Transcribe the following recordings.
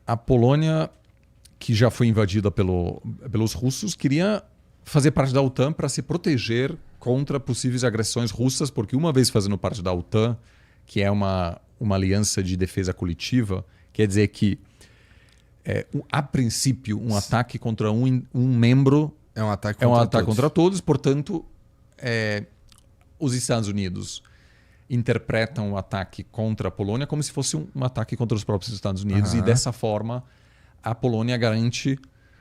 a Polônia, que já foi invadida pelos russos, queria fazer parte da OTAN para se proteger contra possíveis agressões russas, porque uma vez fazendo parte da OTAN, que é uma aliança de defesa coletiva, quer dizer que, a princípio, um ataque contra um membro É um ataque é um contra ataque todos. contra todos, portanto, os Estados Unidos interpretam o ataque contra a Polônia como se fosse um ataque contra os próprios Estados Unidos, e dessa forma a Polônia garante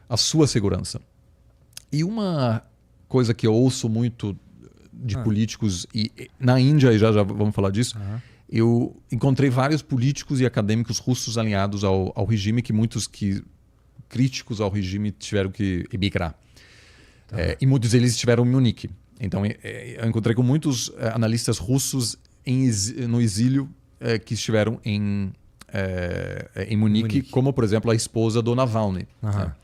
a sua segurança. E uma coisa que eu ouço muito de políticos, e na Índia, e já vamos falar disso, eu encontrei vários políticos e acadêmicos russos alinhados ao regime, que muitos críticos ao regime tiveram que emigrar. E muitos deles estiveram em Munique. Então, eu encontrei com muitos analistas russos no exílio que estiveram em Munique, como, por exemplo, a esposa do Navalny. Né?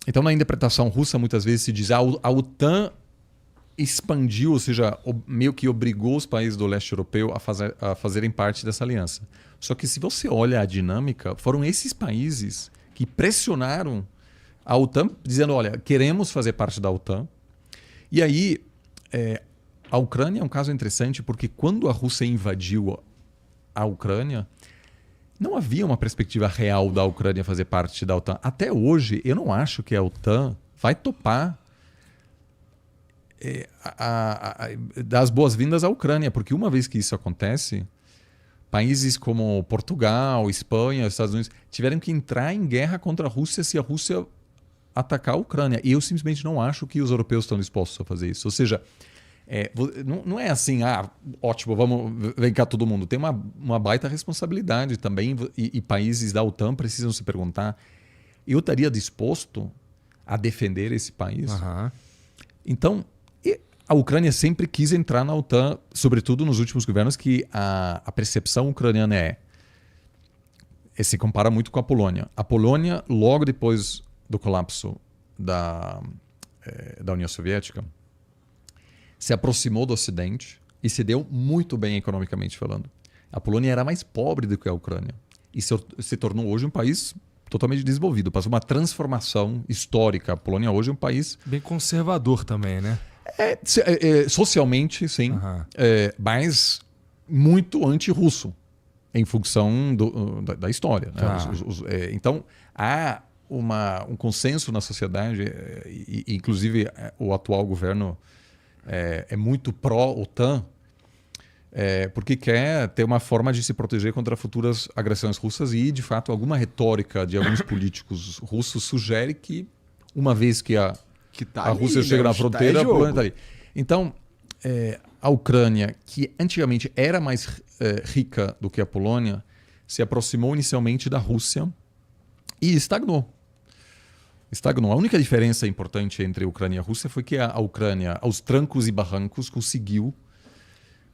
Então, na interpretação russa, muitas vezes se diz que a OTAN expandiu, ou seja, meio que obrigou os países do leste europeu a fazerem parte dessa aliança. Só que se você olha a dinâmica, foram esses países que pressionaram a OTAN, dizendo, olha, queremos fazer parte da OTAN. E aí, a Ucrânia é um caso interessante, porque quando a Rússia invadiu a Ucrânia, não havia uma perspectiva real da Ucrânia fazer parte da OTAN. Até hoje, eu não acho que a OTAN vai topar dar as boas-vindas à Ucrânia, porque uma vez que isso acontece, países como Portugal, Espanha, Estados Unidos tiveram que entrar em guerra contra a Rússia se a Rússia atacar a Ucrânia. E eu simplesmente não acho que os europeus estão dispostos a fazer isso. Ou seja, não é assim, ótimo, vem cá todo mundo. Tem uma baita responsabilidade também, e países da OTAN precisam se perguntar, eu estaria disposto a defender esse país? Então, a Ucrânia sempre quis entrar na OTAN, sobretudo nos últimos governos, que a percepção ucraniana se compara muito com a Polônia. A Polônia, logo depois do colapso da União Soviética, se aproximou do Ocidente e se deu muito bem economicamente falando. A Polônia era mais pobre do que a Ucrânia e se tornou hoje um país totalmente desenvolvido. Passou uma transformação histórica. A Polônia hoje é um país... Bem conservador também, né? Socialmente, sim, mas muito anti-russo, em função da história. Né? Então, há um consenso na sociedade, inclusive o atual governo é muito pró-OTAN, porque quer ter uma forma de se proteger contra futuras agressões russas, e, de fato, alguma retórica de alguns políticos russos sugere que, uma vez que a Rússia chega na fronteira, a Polônia está ali. Então, a Ucrânia, que antigamente era mais rica do que a Polônia, se aproximou inicialmente da Rússia e estagnou. A única diferença importante entre a Ucrânia e a Rússia foi que a Ucrânia, aos trancos e barrancos, conseguiu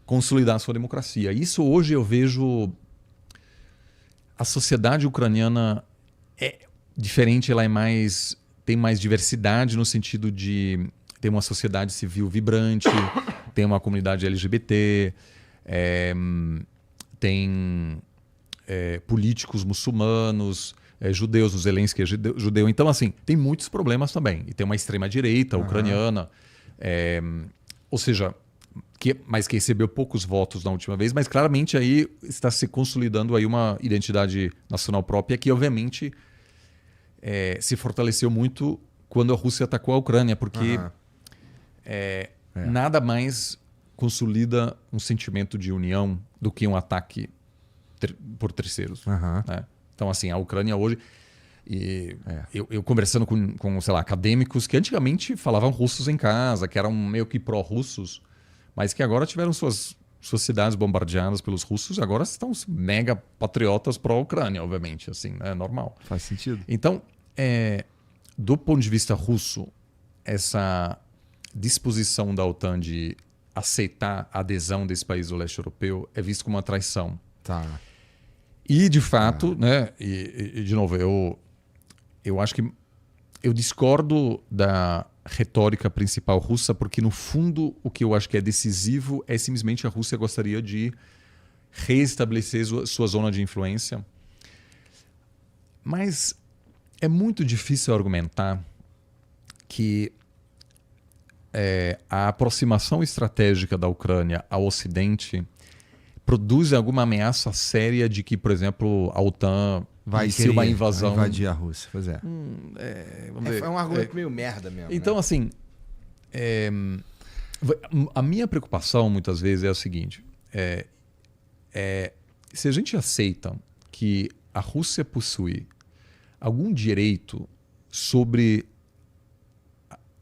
consolidar a sua democracia. Isso hoje eu vejo... A sociedade ucraniana é diferente, ela tem mais diversidade no sentido de ter uma sociedade civil vibrante, tem uma comunidade LGBT, tem políticos muçulmanos, judeus, o Zelensky é judeu. Então, assim, tem muitos problemas também. E tem uma extrema-direita ucraniana, ou seja, mas que recebeu poucos votos na última vez, mas claramente aí está se consolidando aí uma identidade nacional própria que, obviamente, se fortaleceu muito quando a Rússia atacou a Ucrânia, porque nada mais consolida um sentimento de união do que um ataque por terceiros. Né? Então, assim, a Ucrânia hoje... Eu conversando com, sei lá, acadêmicos que antigamente falavam russos em casa, que eram meio que pró-russos, mas que agora tiveram suas cidades bombardeadas pelos russos, agora estão mega patriotas pró-Ucrânia, obviamente, assim, é normal. Faz sentido. Então, do ponto de vista russo, essa disposição da OTAN de aceitar a adesão desse país do leste europeu é visto como uma traição. E, de fato, né, e de novo, eu acho que eu discordo da retórica principal russa, porque, no fundo, o que eu acho que é decisivo é simplesmente a Rússia gostaria de reestabelecer sua zona de influência. Mas é muito difícil argumentar que a aproximação estratégica da Ucrânia ao Ocidente produz alguma ameaça séria de que, por exemplo, a OTAN vai ser uma invasão. Invadir a Rússia, pois é. É um argumento meio merda mesmo. Então, né? assim, a minha preocupação muitas vezes é a seguinte: se a gente aceita que a Rússia possui algum direito sobre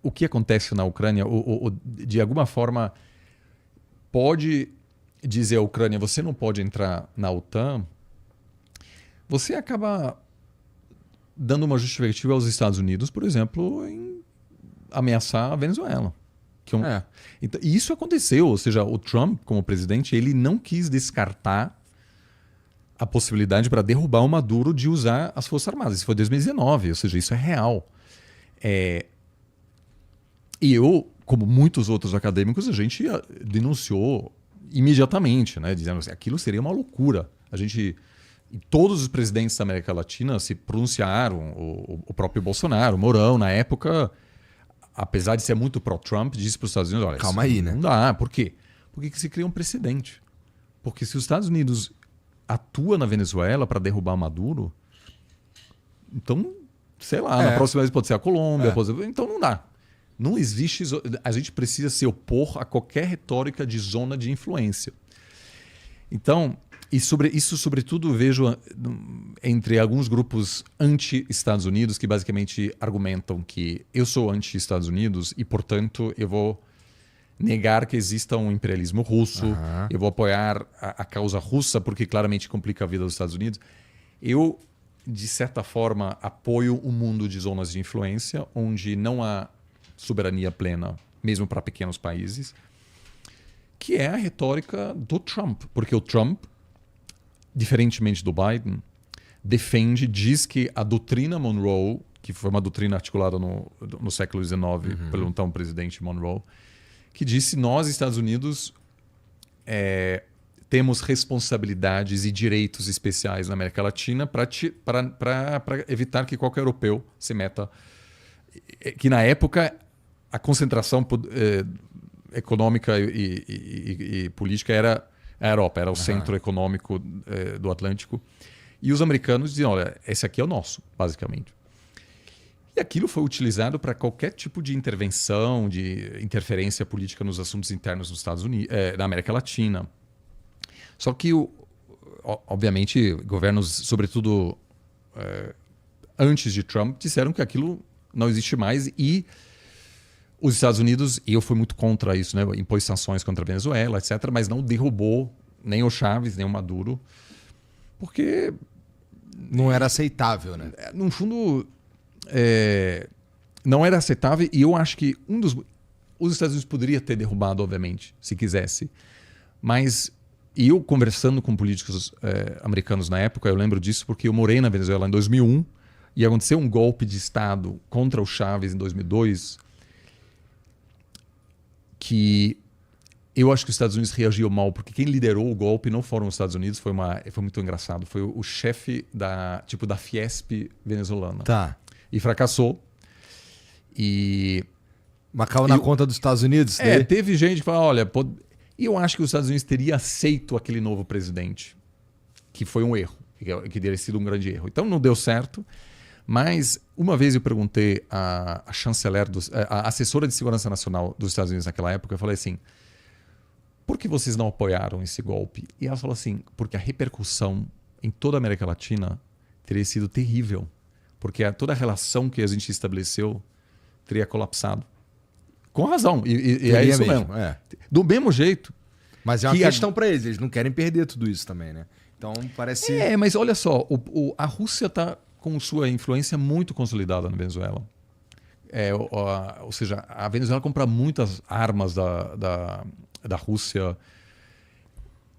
o que acontece na Ucrânia, ou de alguma forma pode dizer à Ucrânia, você não pode entrar na OTAN, você acaba dando uma justificativa aos Estados Unidos, por exemplo, em ameaçar a Venezuela. Então, e isso aconteceu, ou seja, o Trump, como presidente, ele não quis descartar a possibilidade para derrubar o Maduro de usar as Forças Armadas. Isso foi em 2019, ou seja, isso é real. E eu, como muitos outros acadêmicos, a gente denunciou imediatamente, né, dizendo assim, aquilo seria uma loucura. E todos os presidentes da América Latina se pronunciaram, o próprio Bolsonaro, o Mourão, na época, apesar de ser muito pró-Trump, disse para os Estados Unidos, olha, calma aí, né? Não dá. Por quê? Porque se cria um precedente. Porque se os Estados Unidos atua na Venezuela para derrubar Maduro, então, sei lá, na próxima vez pode ser a Colômbia, então não dá. Não existe. A gente precisa se opor a qualquer retórica de zona de influência. Então, isso sobretudo vejo entre alguns grupos anti-Estados Unidos que basicamente argumentam que eu sou anti-Estados Unidos e, portanto, eu vou negar que exista um imperialismo russo, eu vou apoiar a causa russa porque claramente complica a vida dos Estados Unidos. Eu, de certa forma, apoio um mundo de zonas de influência onde não há soberania plena, mesmo para pequenos países, que é a retórica do Trump. Porque o Trump, diferentemente do Biden, diz que a doutrina Monroe, que foi uma doutrina articulada no século XIX pelo então presidente Monroe, que disse nós, Estados Unidos, temos responsabilidades e direitos especiais na América Latina para evitar que qualquer europeu se meta. Que na época a concentração econômica e política era a Europa, era o centro econômico do Atlântico. E os americanos diziam, olha, esse aqui é o nosso, basicamente. E aquilo foi utilizado para qualquer tipo de intervenção, de interferência política nos assuntos internos dos Estados Unidos, na América Latina. Só que, obviamente, governos, sobretudo antes de Trump, disseram que aquilo não existe mais e os Estados Unidos, e eu fui muito contra isso, né, impôs sanções contra a Venezuela, etc., mas não derrubou nem o Chávez, nem o Maduro, porque não era aceitável, né? No fundo, não era aceitável e eu acho que os Estados Unidos poderia ter derrubado, obviamente, se quisesse, mas eu conversando com políticos americanos na época, eu lembro disso porque eu morei na Venezuela em 2001 e aconteceu um golpe de Estado contra o Chávez em 2002 que eu acho que os Estados Unidos reagiu mal, porque quem liderou o golpe não foram os Estados Unidos, foi muito engraçado, foi o chefe da Fiesp venezuelana. Tá. E fracassou. Mas caiu na conta dos Estados Unidos? Teve gente que falou, olha, e eu acho que os Estados Unidos teria aceito aquele novo presidente, que foi um erro, que teria sido um grande erro. Então não deu certo. Mas uma vez eu perguntei à chanceler, a assessora de segurança nacional dos Estados Unidos naquela época, eu falei assim, por que vocês não apoiaram esse golpe? E ela falou assim, porque a repercussão em toda a América Latina teria sido terrível, porque toda a relação que a gente estabeleceu teria colapsado. Com razão, e é isso mesmo. Do mesmo jeito. Mas é uma questão para eles não querem perder tudo isso também, né? Então parece... mas olha só, a Rússia está com sua influência muito consolidada na Venezuela. Ou seja, a Venezuela compra muitas armas da Rússia.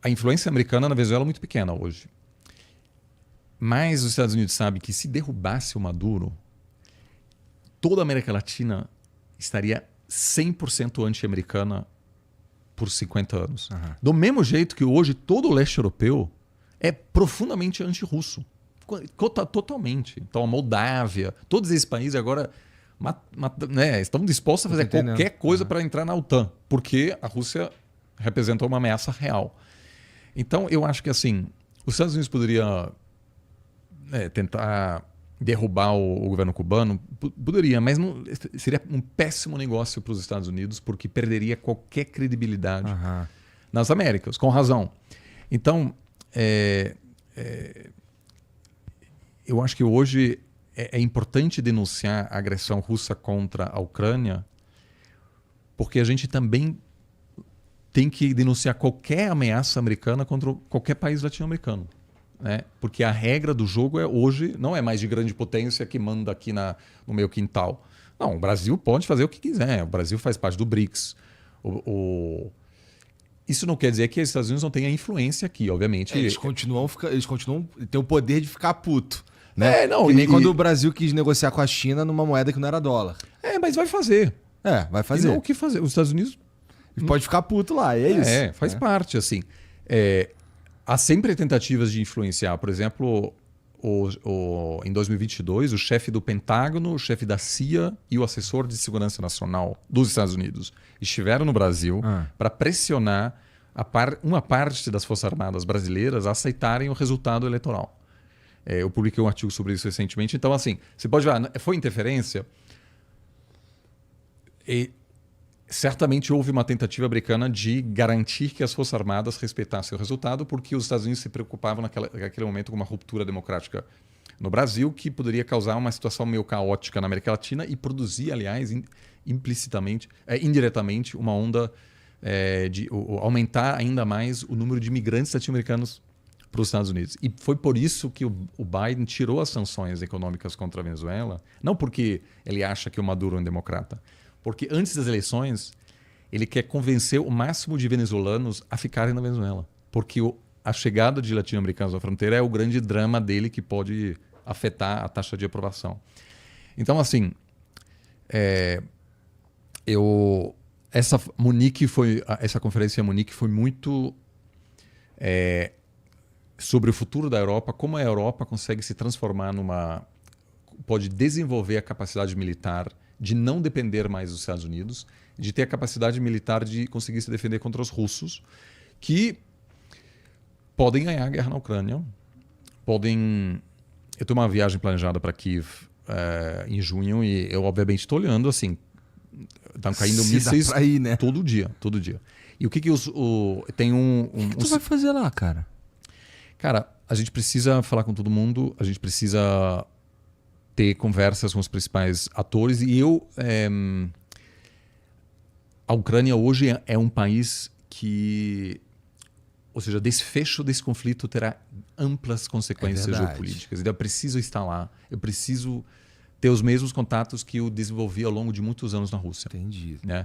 A influência americana na Venezuela é muito pequena hoje. Mas os Estados Unidos sabem que se derrubasse o Maduro, toda a América Latina estaria 100% anti-americana por 50 anos. Do mesmo jeito que hoje todo o leste europeu é profundamente anti-russo. totalmente. Então, a Moldávia, todos esses países agora né, estão dispostos a fazer qualquer coisa para entrar na OTAN, porque a Rússia representa uma ameaça real. Então, eu acho que assim, os Estados Unidos poderia tentar derrubar o governo cubano, poderia, mas não, seria um péssimo negócio para os Estados Unidos, porque perderia qualquer credibilidade nas Américas, com razão. Então, eu acho que hoje é importante denunciar a agressão russa contra a Ucrânia, porque a gente também tem que denunciar qualquer ameaça americana contra qualquer país latino-americano. Né? Porque a regra do jogo hoje não é mais de grande potência que manda aqui no meu quintal. Não, o Brasil pode fazer o que quiser. O Brasil faz parte do BRICS. Isso não quer dizer que os Estados Unidos não tenham influência aqui, obviamente. Eles continuam têm o poder de ficar puto. Né? Não, que nem quando o Brasil quis negociar com a China numa moeda que não era dólar. Mas vai fazer. Vai fazer. E não o que fazer. Os Estados Unidos... Pode ficar puto lá, é isso. Faz parte, assim. Há sempre tentativas de influenciar. Por exemplo, em 2022, o chefe do Pentágono, o chefe da CIA e o assessor de segurança nacional dos Estados Unidos estiveram no Brasil para pressionar uma parte das Forças Armadas brasileiras a aceitarem o resultado eleitoral. Eu publiquei um artigo sobre isso recentemente. Então, assim, você pode ver, foi interferência? Certamente houve uma tentativa americana de garantir que as Forças Armadas respeitassem o resultado, porque os Estados Unidos se preocupavam naquele momento com uma ruptura democrática no Brasil, que poderia causar uma situação meio caótica na América Latina e produzir, aliás, indiretamente, uma onda de aumentar ainda mais o número de imigrantes latino-americanos para os Estados Unidos. E foi por isso que o Biden tirou as sanções econômicas contra a Venezuela, não porque ele acha que o Maduro é um democrata, porque antes das eleições, ele quer convencer o máximo de venezuelanos a ficarem na Venezuela. Porque a chegada de latino-americanos à fronteira é o grande drama dele que pode afetar a taxa de aprovação. Então, assim, essa conferência em Munique foi muito sobre o futuro da Europa, como a Europa consegue se transformar pode desenvolver a capacidade militar de não depender mais dos Estados Unidos, de ter a capacidade militar de conseguir se defender contra os russos, que podem ganhar a guerra na Ucrânia. Eu tenho uma viagem planejada para Kiev em junho e eu, obviamente, estou olhando assim, estão caindo mísseis né? todo dia. E o que tem O que tu vai fazer lá, cara? Cara, a gente precisa falar com todo mundo, a gente precisa ter conversas com os principais atores e a Ucrânia hoje é um país que, ou seja, desfecho desse conflito terá amplas consequências geopolíticas. Então eu preciso estar lá, eu preciso ter os mesmos contatos que eu desenvolvi ao longo de muitos anos na Rússia. Entendi. Né?